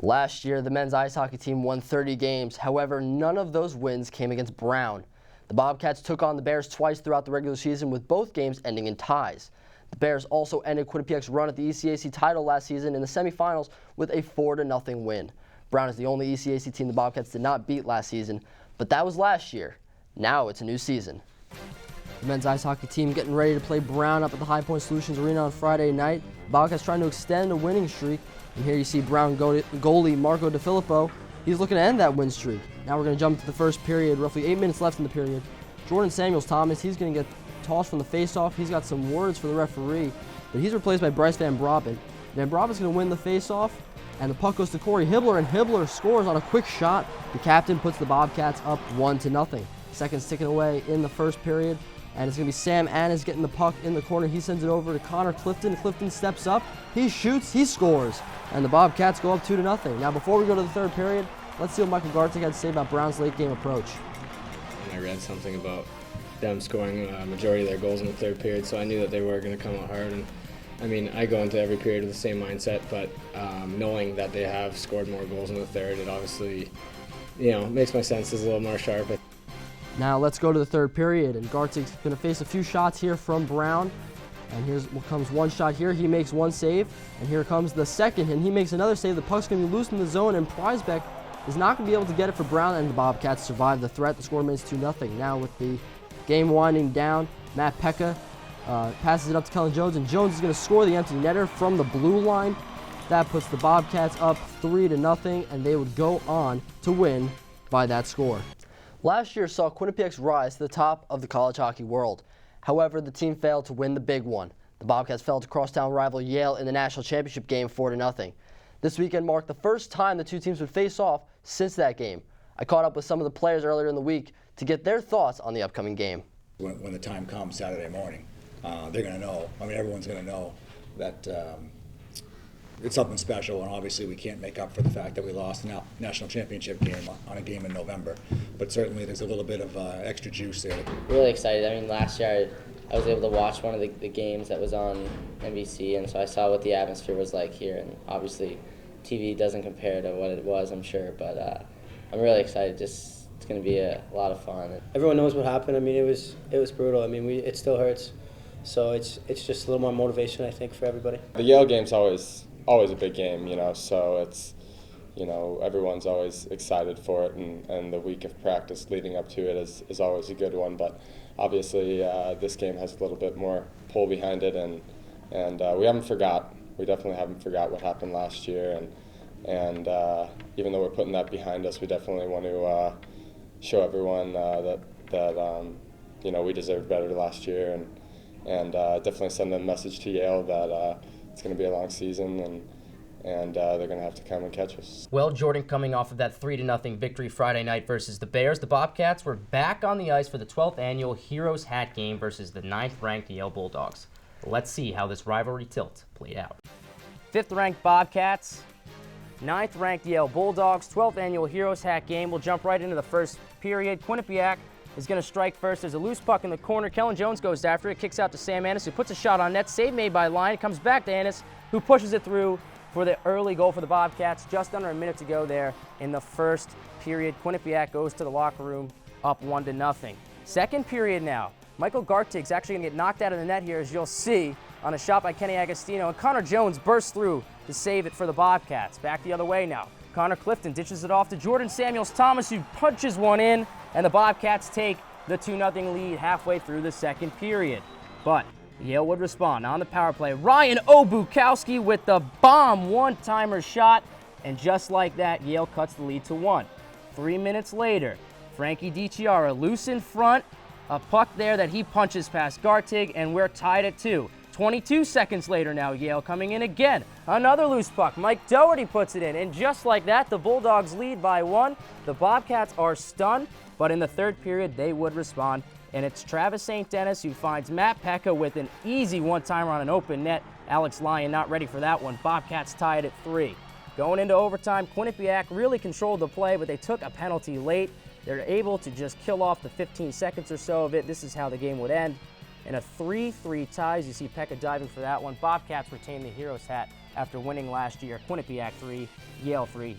Last year, the men's ice hockey team won 30 games. However, none of those wins came against Brown. The Bobcats took on the Bears twice throughout the regular season, with both games ending in ties. The Bears also ended Quinnipiac's run at the ECAC title last season in the semifinals with a 4-0 win. Brown is the only ECAC team the Bobcats did not beat last season, but that was last year. Now it's a new season. The men's ice hockey team getting ready to play Brown up at the High Point Solutions Arena on Friday night. The Bobcats trying to extend a winning streak. And here you see Brown goalie Marco DeFilippo. He's looking to end that win streak. Now we're going to jump to the first period, roughly 8 minutes left in the period. Jordan Samuels-Thomas, he's going to get tossed from the faceoff. He's got some words for the referee, but he's replaced by Bryce Van Braben. Van Braben's going to win the faceoff, and the puck goes to Corey Hibbler, and Hibbler scores on a quick shot. The captain puts the Bobcats up 1-0. Seconds ticking away in the first period, and it's going to be Sam Annis getting the puck in the corner. He sends it over to Connor Clifton. Clifton steps up, he shoots, he scores, and the Bobcats go up 2-0. Now before we go to the third period, let's see what Michael Gartic had to say about Brown's late game approach. I read something about them scoring a majority of their goals in the third period, so I knew that they were going to come out hard. And I mean, I go into every period with the same mindset, but knowing that they have scored more goals in the third, it obviously, makes my senses a little more sharp. Now let's go to the third period, and Gartic's going to face a few shots here from Brown. And here's what comes one shot here. He makes one save, and here comes the second, and he makes another save. The puck's going to be loose in the zone, and Preisbeck is not going to be able to get it for Brown, and the Bobcats survive the threat. The score remains 2-0. Now with the game winding down, Matt Pekka passes it up to Kellen Jones, and Jones is going to score the empty netter from the blue line. That puts the Bobcats up 3-0, and they would go on to win by that score. Last year saw Quinnipiac's rise to the top of the college hockey world. However, the team failed to win the big one. The Bobcats fell to crosstown rival Yale in the national championship game 4-0. This weekend marked the first time the two teams would face off since that game. I caught up with some of the players earlier in the week to get their thoughts on the upcoming game. When the time comes Saturday morning, they're going to know. I mean, everyone's going to know that it's something special, and obviously we can't make up for the fact that we lost the national championship game on a game in November. But certainly there's a little bit of extra juice there. Really excited. I mean, last year I was able to watch one of the games that was on NBC, and so I saw what the atmosphere was like here. And obviously, TV doesn't compare to what it was, I'm sure. But I'm really excited. It's going to be a lot of fun. Everyone knows what happened. I mean, it was brutal. I mean, it still hurts. So it's just a little more motivation, I think, for everybody. The Yale game's always a big game, so it's, everyone's always excited for it, and the week of practice leading up to it is always a good one. But obviously this game has a little bit more pull behind it, and we definitely haven't forgot what happened last year, and even though we're putting that behind us, we definitely want to show everyone that we deserved better last year, and definitely send a message to Yale that it's going to be a long season, and they're going to have to come and catch us. Well, Jordan, coming off of that 3-0 victory Friday night versus the Bears, the Bobcats were back on the ice for the 12th annual Heroes Hat game versus the 9th-ranked Yale Bulldogs. Let's see how this rivalry tilt played out. 5th-ranked Bobcats, 9th-ranked Yale Bulldogs, 12th annual Heroes Hat game. We'll jump right into the first period. Quinnipiac is going to strike first. There's a loose puck in the corner. Kellen Jones goes after it, kicks out to Sam Annis, who puts a shot on net. Save made by Lyon. It comes back to Annis, who pushes it through for the early goal for the Bobcats. Just under a minute to go there in the first period. Quinnipiac goes to the locker room up 1-0. Second period now. Michael Gartig's actually going to get knocked out of the net here, as you'll see, on a shot by Kenny Agostino. And Connor Jones bursts through to save it for the Bobcats. Back the other way now. Connor Clifton dishes it off to Jordan Samuels-Thomas, who punches one in, and the Bobcats take the 2-0 lead halfway through the second period. But Yale would respond on the power play. Ryan Obukowski with the bomb one-timer shot, and just like that, Yale cuts the lead to 1. 3 minutes later, Frankie DiChiara loose in front, a puck there that he punches past Gartig, and we're tied at 2. 22 seconds later now, Yale coming in again. Another loose puck. Mike Doherty puts it in, and just like that, the Bulldogs lead by 1. The Bobcats are stunned, but in the third period, they would respond, and it's Travis St. Dennis who finds Matt Pekka with an easy one-timer on an open net. Alex Lyon not ready for that one. Bobcats tied at 3. Going into overtime, Quinnipiac really controlled the play, but they took a penalty late. They're able to just kill off the 15 seconds or so of it. This is how the game would end. In a 3-3 ties, you see Pekka diving for that one. Bobcats retain the Heroes Hat after winning last year. Quinnipiac 3, Yale 3.